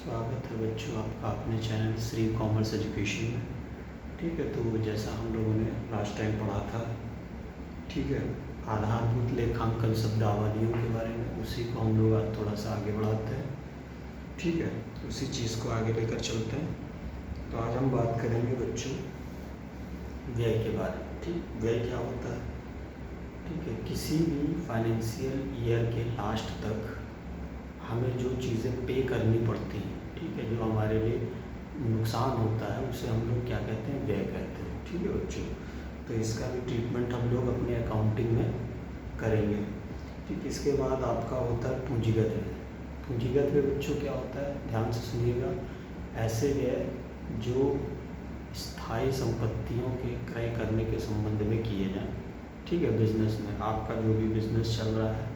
स्वागत है बच्चों आपका अपने चैनल श्री कॉमर्स एजुकेशन में। ठीक है, तो जैसा हम लोगों ने लास्ट टाइम पढ़ा था, ठीक है, आधारभूत लेखांकन शब्दावलियों के बारे में, उसी को हम लोग आज थोड़ा सा आगे बढ़ाते हैं। ठीक है, उसी चीज़ को आगे लेकर चलते हैं। तो आज हम बात करेंगे बच्चों व्यय के बारे में। ठीक, व्यय क्या होता है? ठीक है, किसी भी फाइनेंशियल ईयर के लास्ट तक हमें जो चीज़ें पे करनी पड़ती हैं, ठीक है, जो हमारे लिए नुकसान होता है, उसे हम लोग क्या कहते हैं? व्यय कहते हैं। ठीक है बच्चों, तो इसका भी ट्रीटमेंट हम लोग अपने अकाउंटिंग में करेंगे। ठीक, इसके बाद आपका होता है पूंजीगत व्यय। पूंजीगत व्यय बच्चों क्या होता है? ध्यान से सुनिएगा। ऐसे व्यय जो स्थायी संपत्तियों के क्रय करने के संबंध में किए जाएं। ठीक है, बिजनेस में आपका जो भी बिजनेस चल रहा है,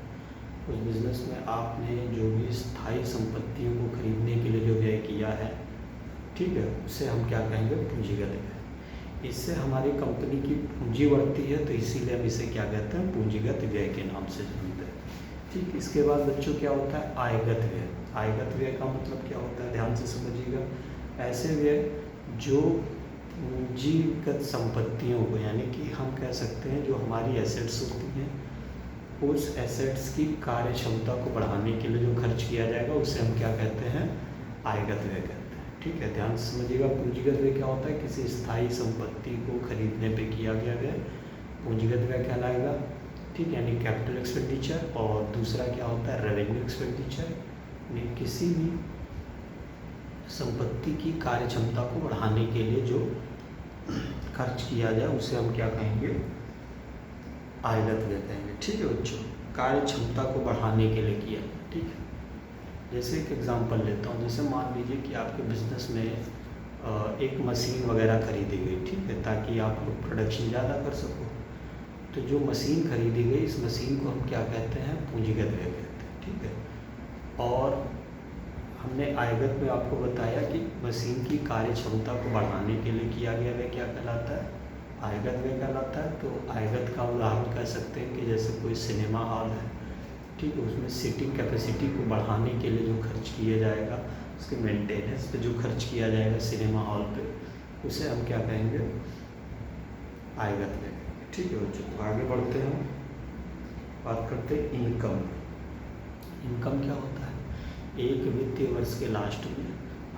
उस बिज़नेस में आपने जो भी स्थायी संपत्तियों को खरीदने के लिए जो व्यय किया है, ठीक है, उसे हम क्या कहेंगे? पूंजीगत व्यय। इससे हमारी कंपनी की पूंजी बढ़ती है, तो इसीलिए हम इसे क्या कहते हैं? पूंजीगत व्यय के नाम से जानते हैं। ठीक, इसके बाद बच्चों क्या होता है? आयगत व्यय। आयगत व्यय का मतलब क्या होता है? ध्यान से समझिएगा। ऐसे व्यय जो पूंजीगत संपत्तियों को, यानी कि हम कह सकते हैं जो हमारी एसेट्स होती हैं, उस एसेट्स की कार्य क्षमता को बढ़ाने के लिए जो खर्च किया जाएगा, उसे हम क्या कहते हैं? आयगत व्यय कहते हैं। ठीक है, ध्यान से समझिएगा। पूंजीगत व्यय क्या होता है? किसी स्थायी संपत्ति को खरीदने पे किया गया व्यय पूंजीगत व्यय कहलाएगा। ठीक, यानी कैपिटल एक्सपेंडिचर। और दूसरा क्या होता है? रेवेन्यू एक्सपेंडिचर, यानी किसी भी संपत्ति की कार्य क्षमता को बढ़ाने के लिए जो खर्च किया जाए, उसे हम क्या कहेंगे? आयगत व्यय कहेंगे। ठीक है बच्चों, कार्य क्षमता को बढ़ाने के लिए किया। ठीक है, जैसे एक एग्जांपल लेता हूँ। जैसे मान लीजिए कि आपके बिजनेस में एक मशीन वगैरह खरीदी गई, ठीक है, ताकि आप लोग प्रोडक्शन ज़्यादा कर सको। तो जो मशीन खरीदी गई, इस मशीन को हम क्या कहते हैं? पूंजीगत व्यय कहते हैं। ठीक है, और हमने आयगत में आपको बताया कि मशीन की कार्य क्षमता को बढ़ाने के लिए किया गया व्यय क्या कहलाता है? आयगत व्यय कहलाता है। तो आयगत का उदाहरण कह सकते हैं कि जैसे कोई सिनेमा हॉल है, ठीक है, उसमें सीटिंग कैपेसिटी को बढ़ाने के लिए जो खर्च किया जाएगा, उसके मेंटेनेंस पे जो खर्च किया जाएगा सिनेमा हॉल पे, उसे हम क्या कहेंगे? आयगत व्यय। ठीक है बच्चों, तो आगे बढ़ते हैं, बात करते हैं इनकम। इनकम क्या होता है? एक वित्तीय वर्ष के लास्ट में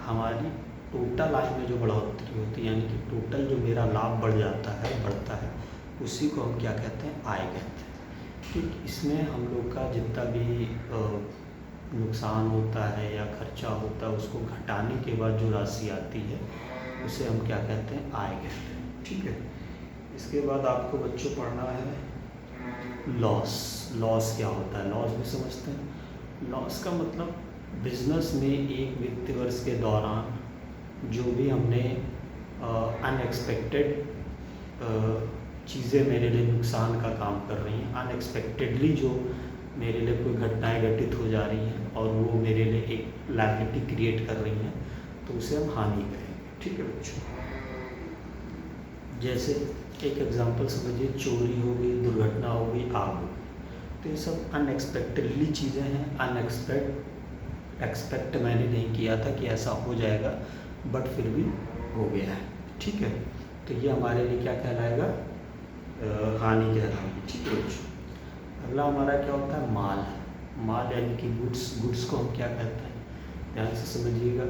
हमारी टोटल आय में जो बढ़ोतरी होती है, यानी कि टोटल जो मेरा लाभ बढ़ जाता है, बढ़ता है, उसी को हम क्या कहते हैं? आय कहते हैं। ठीक, इसमें हम लोग का जितना भी नुकसान होता है या खर्चा होता है, उसको घटाने के बाद जो राशि आती है, उसे हम क्या कहते हैं? आय कहते हैं। ठीक है, इसके बाद आपको बच्चों पढ़ना है लॉस। लॉस क्या होता है? लॉस भी समझते हैं। लॉस का मतलब बिजनेस में एक वित्तीय वर्ष के दौरान जो भी हमने अनएक्सपेक्टेड चीज़ें मेरे लिए नुकसान का काम कर रही हैं, अनएक्सपेक्टेडली जो मेरे लिए कोई घटनाएं घटित हो जा रही हैं और वो मेरे लिए एक लायबिलिटी क्रिएट कर रही हैं, तो उसे हम हानि कहेंगे। ठीक है बच्चों, जैसे एक एग्जांपल समझिए, चोरी हो गई, दुर्घटना हो गई, आग हो गई, तो ये सब अनएक्सपेक्टेडली चीज़ें हैं। एक्सपेक्ट मैंने नहीं किया था कि ऐसा हो जाएगा, बट फिर भी हो गया है। ठीक है, तो ये हमारे लिए क्या कहलाएगा? हानि कहलाएगी। ठीक है बच्चों, अगला हमारा क्या होता है? माल। माल यानी कि गुड्स। गुड्स को हम क्या कहते हैं? ध्यान से समझिएगा।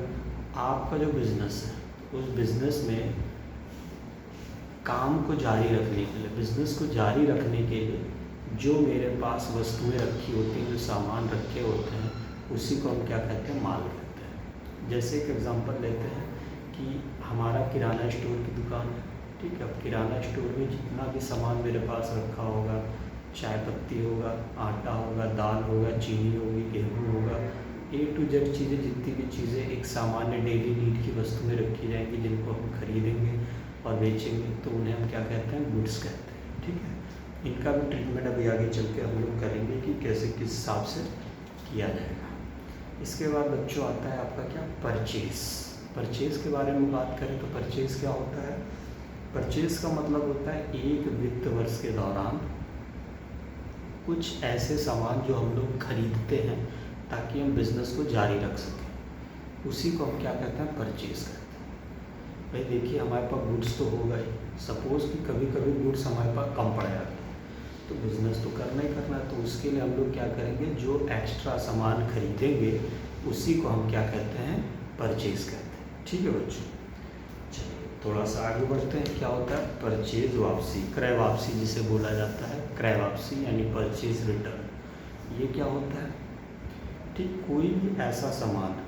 आपका जो बिजनेस है, उस बिजनेस में काम को जारी रखने के लिए, बिजनेस को जारी रखने के लिए जो मेरे पास वस्तुएं रखी होती हैं, जो सामान रखे होते हैं, उसी को हम क्या कहते हैं? माल कहते हैं। जैसे एक एग्जांपल लेते हैं कि हमारा किराना स्टोर की दुकान है। ठीक है, अब किराना स्टोर में जितना भी सामान मेरे पास रखा होगा, चाय पत्ती होगा, आटा होगा, दाल होगा, चीनी होगी, गेहूँ होगा, A to Z चीज़ें, जितनी भी चीज़ें एक सामान्य डेली नीड की वस्तु में रखी जाएंगी, जिनको हम खरीदेंगे और बेचेंगे, तो उन्हें हम क्या कहते हैं? गुड्स कहते हैं। ठीक है, इनका भी ट्रीटमेंट अभी आगे चल के हम लोग करेंगे कि कैसे किस हिसाब से किया जाएगा। इसके बाद बच्चों आता है आपका क्या? परचेस। परचेस के बारे में बात करें तो परचेस क्या होता है? परचेस का मतलब होता है एक वित्त वर्ष के दौरान कुछ ऐसे सामान जो हम लोग खरीदते हैं ताकि हम बिजनेस को जारी रख सकें। उसी को हम क्या कहते हैं, परचेज करते हैं। भाई देखिए हमारे पास गुड्स तो होगा ही, सपोज़ कि कभी कभी गुड्स हमारे पास कम पड़ जाता है, तो बिज़नेस तो करना ही करना है, तो उसके लिए हम लोग क्या करेंगे, जो एक्स्ट्रा सामान खरीदेंगे उसी को हम क्या कहते हैं, परचेज करते हैं। ठीक है बच्चों, चलिए थोड़ा सा आगे बढ़ते हैं। क्या होता है परचेज वापसी, क्रय वापसी जिसे बोला जाता है, क्रय वापसी यानी परचेज रिटर्न। ये क्या होता है, ठीक कोई भी ऐसा सामान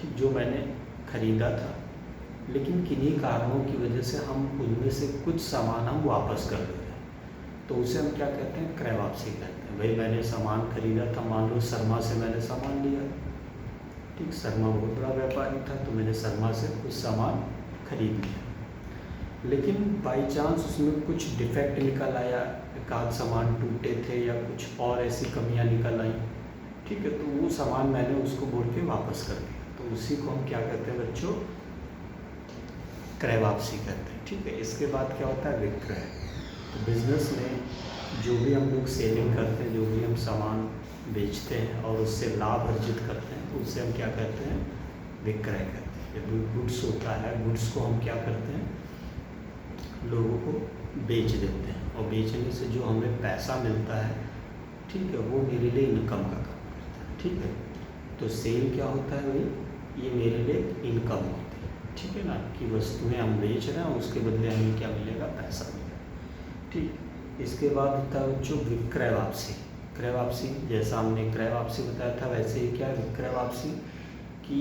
ठीक जो मैंने खरीदा था, लेकिन किन्हीं कारणों की वजह से हम उनमें से कुछ सामान हम वापस कर दे रहे हैं, तो उसे हम क्या कहते हैं, क्रय वापसी कहते हैं। भाई मैंने सामान खरीदा था, मान लो शर्मा से मैंने सामान लिया, ठीक शर्मा बहुत बड़ा व्यापारी था, तो मैंने शर्मा से कुछ सामान खरीद लिया, लेकिन बाई चांस उसमें कुछ डिफेक्ट निकल आया, एक आध सामान टूटे थे या कुछ और ऐसी कमियां निकल आई, ठीक है, तो वो सामान मैंने उसको बोल के वापस कर दिया, तो उसी को हम क्या कहते हैं बच्चों, क्रय वापसी कहते हैं। ठीक है, इसके बाद क्या होता है विक्रय। तो बिजनेस में जो भी हम लोग सेलिंग करते हैं, जो भी हम सामान बेचते हैं और उससे लाभ अर्जित करते हैं, तो उससे हम क्या कहते हैं, विक्रय कहते हैं। जब गुड्स होता है, गुड्स को हम क्या करते हैं, लोगों को बेच देते हैं, और बेचने से जो हमें पैसा मिलता है, ठीक है, वो मेरे लिए इनकम का काम करता है। ठीक है, तो सेल क्या होता है भाई, ये मेरे लिए इनकम होती है। ठीक है ना, कि वस्तुएं हम बेच रहे हैं, उसके बदले हमें क्या मिलेगा, पैसा मिलेगा। ठीक, इसके बाद होता है जो विक्रय वापसी। क्रय वापसी जैसा हमने क्रय वापसी बताया था, वैसे ही क्या विक्रय वापसी, कि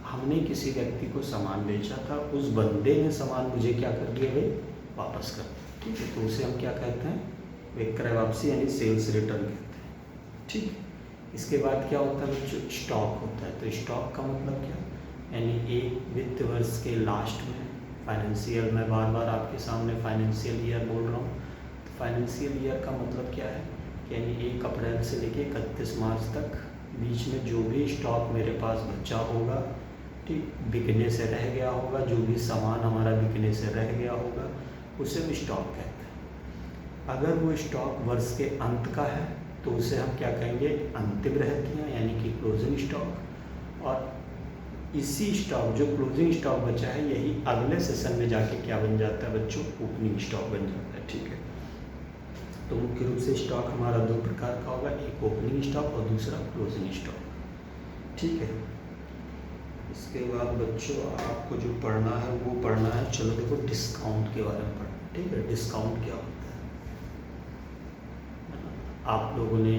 हमने किसी व्यक्ति को सामान बेचा था, उस बंदे ने सामान मुझे क्या कर दिया भाई, वापस कर दिया। ठीक है, तो उसे हम क्या कहते हैं, विक्रय वापसी यानी सेल्स रिटर्न कहते हैं। ठीक, इसके बाद क्या होता है जो स्टॉक होता है। तो स्टॉक का मतलब क्या, यानी एक वित्त वर्ष के लास्ट में, फाइनेंशियल, मैं बार बार आपके सामने फाइनेंशियल ईयर बोल रहा हूँ, तो फाइनेंशियल ईयर का मतलब क्या है, यानी 1 अप्रैल से लेके 31 मार्च तक बीच में जो भी स्टॉक मेरे पास बचा होगा, ठीक, बिकने से रह गया होगा, जो भी सामान हमारा बिकने से रह गया होगा, उसे हम स्टॉक कहते हैं। अगर वो स्टॉक वर्ष के अंत का है तो उसे हम क्या कहेंगे, अंतिम रहतियाँ यानी कि क्लोजिंग स्टॉक। और इसी स्टॉक, जो क्लोजिंग स्टॉक बचा है, यही अगले सेशन में जाके क्या बन जाता है बच्चों, ओपनिंग स्टॉक बन जाता है। ठीक है, तो मुख्य रूप से स्टॉक हमारा 2 प्रकार का होगा, एक ओपनिंग स्टॉक और दूसरा क्लोजिंग स्टॉक। ठीक है, इसके बाद बच्चों आपको जो पढ़ना है वो पढ़ना है, चलो देखो डिस्काउंट के बारे में पढ़ना। ठीक है, डिस्काउंट क्या होता है, आप लोगों ने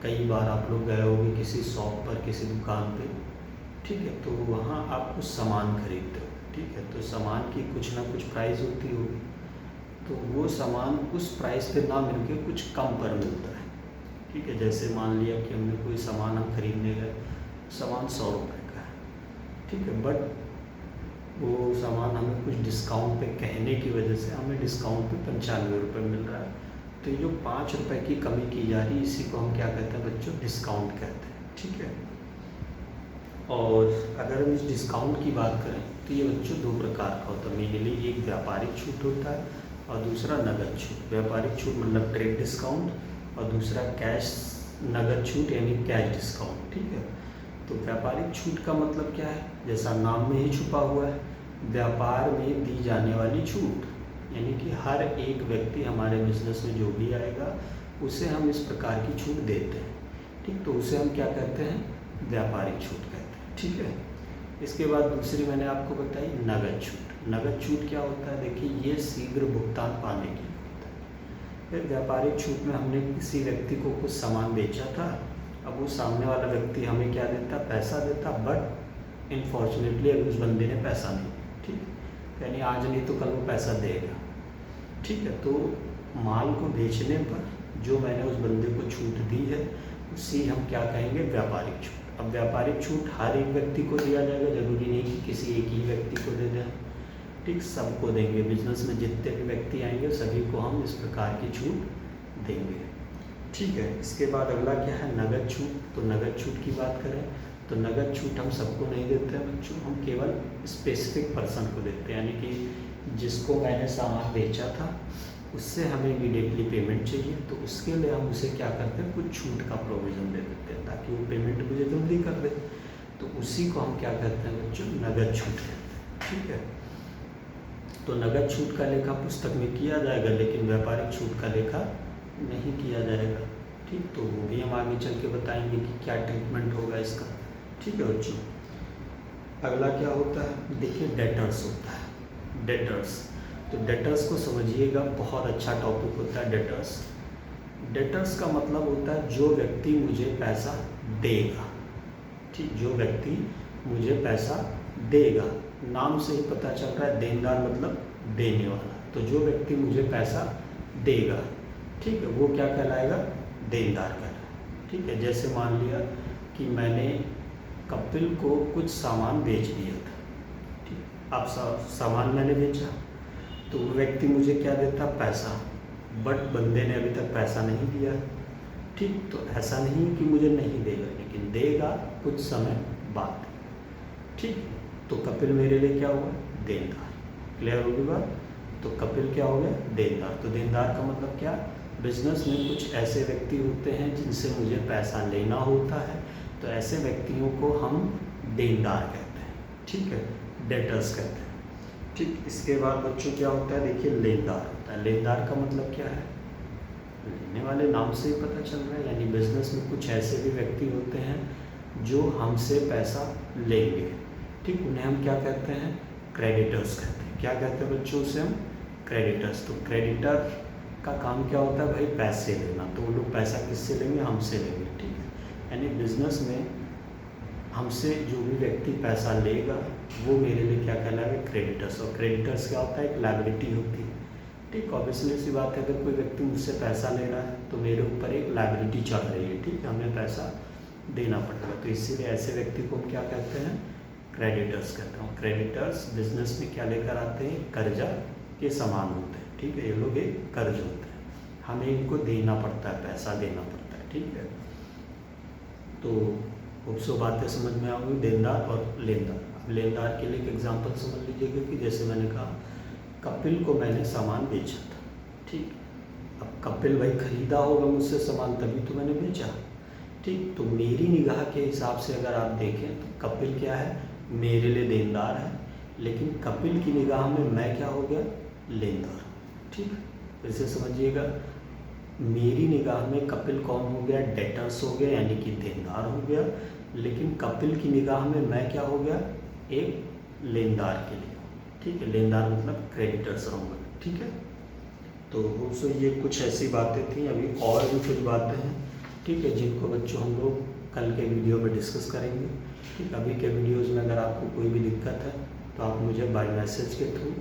कई बार आप लोग गए होंगे किसी शॉप पर, किसी दुकान पे, ठीक है, तो वहाँ आप कुछ सामान खरीदते हो। ठीक है, तो सामान की कुछ ना कुछ प्राइस होती होगी, तो वो सामान उस प्राइस पे ना मिलके कुछ कम पर मिलता है। ठीक है, जैसे मान लिया कि हमने कोई सामान हम खरीदने गए, सामान 100 रुपये का है, ठीक है, बट वो सामान हमें कुछ डिस्काउंट पे कहने की वजह से हमें डिस्काउंट पे 95 रुपये मिल रहा है, तो ये जो 5 रुपये की कमी की जा रही है, इसी को हम क्या कहते हैं बच्चों, डिस्काउंट कहते हैं। ठीक है, और अगर हम इस डिस्काउंट की बात करें तो ये बच्चों 2 प्रकार का होता है मेनली, एक व्यापारिक छूट होता है और दूसरा नगद छूट। व्यापारिक छूट मतलब ट्रेड डिस्काउंट, और दूसरा कैश नगद छूट यानी कैश डिस्काउंट। ठीक है, तो व्यापारिक छूट का मतलब क्या है, जैसा नाम में ही छुपा हुआ है, व्यापार में दी जाने वाली छूट, यानी कि हर एक व्यक्ति हमारे बिजनेस में जो भी आएगा उसे हम इस प्रकार की छूट देते हैं। ठीक, तो उसे हम क्या कहते हैं, व्यापारिक छूट कहते हैं। ठीक है, इसके बाद दूसरी मैंने आपको बताई नगद छूट। नगद छूट क्या होता है, देखिए ये शीघ्र भुगतान पाने के लिए होता है। फिर व्यापारिक छूट में हमने किसी व्यक्ति को कुछ सामान बेचा था, अब वो सामने वाला व्यक्ति हमें क्या देता, पैसा देता, बट इनफॉर्चुनेटली अभी उस बंदे ने पैसा नहीं दिया। ठीक, यानी आज नहीं तो कल वो पैसा देगा। ठीक है, तो माल को बेचने पर जो मैंने उस बंदे को छूट दी है, उसी हम क्या कहेंगे, व्यापारिक छूट। अब व्यापारिक छूट हर एक व्यक्ति को दिया जाएगा, जरूरी नहीं कि किसी एक ही व्यक्ति को दे दें। ठीक, सबको देंगे, बिजनेस में जितने भी व्यक्ति आएंगे सभी को हम इस प्रकार की छूट देंगे। ठीक है, इसके बाद अगला क्या है, नगद छूट। तो नगद छूट की बात करें तो नगद छूट हम सबको नहीं देते हैं बच्चों, हम केवल स्पेसिफिक पर्सन को देते हैं, यानी कि जिसको मैंने सामान बेचा था उससे हमें इमीडिएटली पेमेंट चाहिए, तो उसके लिए हम उसे क्या करते हैं, कुछ छूट का प्रोविज़न दे देते हैं ताकि वो पेमेंट मुझे जल्दी कर दे। तो उसी को हम क्या कहते हैं बच्चों, नगद छूट कहते हैं। ठीक है, तो नगद छूट का लेखा पुस्तक में किया जाएगा, लेकिन व्यापारिक छूट का लेखा नहीं किया जाएगा। ठीक, तो वो भी हम आगे चल के बताएंगे कि क्या ट्रीटमेंट होगा इसका। ठीक है बच्चों, अगला क्या होता है, देखिए डेटर्स होता है। डेटर्स, तो डेटर्स को समझिएगा, बहुत अच्छा टॉपिक होता है डेटर्स। डेटर्स का मतलब होता है जो व्यक्ति मुझे पैसा देगा। ठीक, जो व्यक्ति मुझे पैसा देगा, नाम से ही पता चल रहा है देनदार मतलब देने वाला। तो जो व्यक्ति मुझे पैसा देगा, ठीक है, वो क्या कहलाएगा, देनदार कहलाएगा। ठीक है, जैसे मान लिया कि मैंने कपिल को कुछ सामान बेच दिया था। ठीक, अब सामान मैंने बेचा, तो वो व्यक्ति मुझे क्या देता, पैसा, बट बंदे ने अभी तक पैसा नहीं दिया। ठीक, तो ऐसा नहीं कि मुझे नहीं देगा, लेकिन देगा कुछ समय बाद। ठीक, तो कपिल मेरे लिए क्या हुआ, देनदार। क्लियर होगी बात, तो कपिल क्या हो गया, देनदार। तो देनदार का मतलब क्या, बिजनेस में कुछ ऐसे व्यक्ति होते हैं जिनसे मुझे पैसा लेना होता है, तो ऐसे व्यक्तियों को हम देनदार कहते हैं। ठीक है, डेटर्स कहते हैं। ठीक, इसके बाद बच्चों क्या होता है, देखिए लेनदार होता है। लेनदार का मतलब क्या है, लेने वाले नाम से ही पता चल रहा है, यानी बिजनेस में कुछ ऐसे भी व्यक्ति होते हैं जो हमसे पैसा लेंगे। ठीक, उन्हें हम क्या कहते हैं, क्रेडिटर्स कहते हैं। क्या कहते हैं बच्चों, से हम क्रेडिटर्स। तो क्रेडिटर का काम क्या होता है भाई, पैसे लेना। तो वो लोग पैसा किससे लेंगे, हमसे लेंगे। ठीक है, यानी बिजनेस में हमसे जो भी व्यक्ति पैसा लेगा वो मेरे लिए क्या कहलाएगा, क्रेडिटर्स। और क्रेडिटर्स क्या होता है, एक लायबिलिटी होती है। ठीक, ऑब्वियसली सी बात है, अगर कोई व्यक्ति मुझसे पैसा ले रहा है तो मेरे ऊपर एक लायबिलिटी चढ़ रही है। ठीक है, हमें पैसा देना पड़ेगा, तो इसीलिए ऐसे व्यक्ति को हम क्या कहते हैं, क्रेडिटर्स कहते हैं। क्रेडिटर्स बिजनेस में क्या लेकर आते हैं, कर्जा के समान होते हैं। ठीक है, ये लोग एक कर्ज होते हैं, हमें इनको देना पड़ता है, पैसा देना पड़ता है। ठीक है, तो खूब सो बातें समझ में आ गई, देनदार और लेनदार। अब लेनदार के लिए एक एग्जांपल समझ लीजिएगा कि जैसे मैंने कहा कपिल को मैंने सामान बेचा था। ठीक, अब कपिल भाई खरीदा होगा मुझसे सामान, तभी तो मैंने बेचा। ठीक, तो मेरी निगाह के हिसाब से अगर आप देखें तो कपिल क्या है, मेरे लिए देनदार है, लेकिन कपिल की निगाह में मैं क्या हो गया, लेनदार। ठीक, फिर से समझिएगा, मेरी निगाह में कपिल कौन हो गया, डेटर्स हो गया, यानी कि देनदार हो गया, लेकिन कपिल की निगाह में मैं क्या हो गया, एक लेनदार के लिए। ठीक है, लेनदार मतलब क्रेडिटर्स रहूँगा। ठीक है, तो दोस्तों ये कुछ ऐसी बातें थी, अभी और भी कुछ बातें हैं। ठीक है, जिनको बच्चों हम लोग कल के वीडियो में डिस्कस करेंगे। ठीक, अभी के वीडियोज़ में अगर आपको कोई भी दिक्कत है तो आप मुझे बाय मैसेज के थ्रू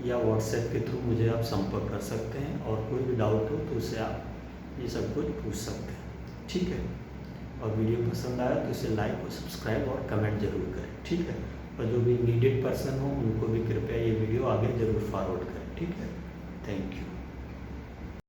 या व्हाट्सएप के थ्रू मुझे आप संपर्क कर सकते हैं, और कोई भी डाउट हो तो उससे आप ये सब कुछ पूछ सकते हैं। ठीक है, और वीडियो पसंद आया तो इसे लाइक और सब्सक्राइब और कमेंट जरूर करें। ठीक है, और जो भी नीडेड पर्सन हो उनको भी कृपया ये वीडियो आगे ज़रूर फॉरवर्ड करें। ठीक है, थैंक यू।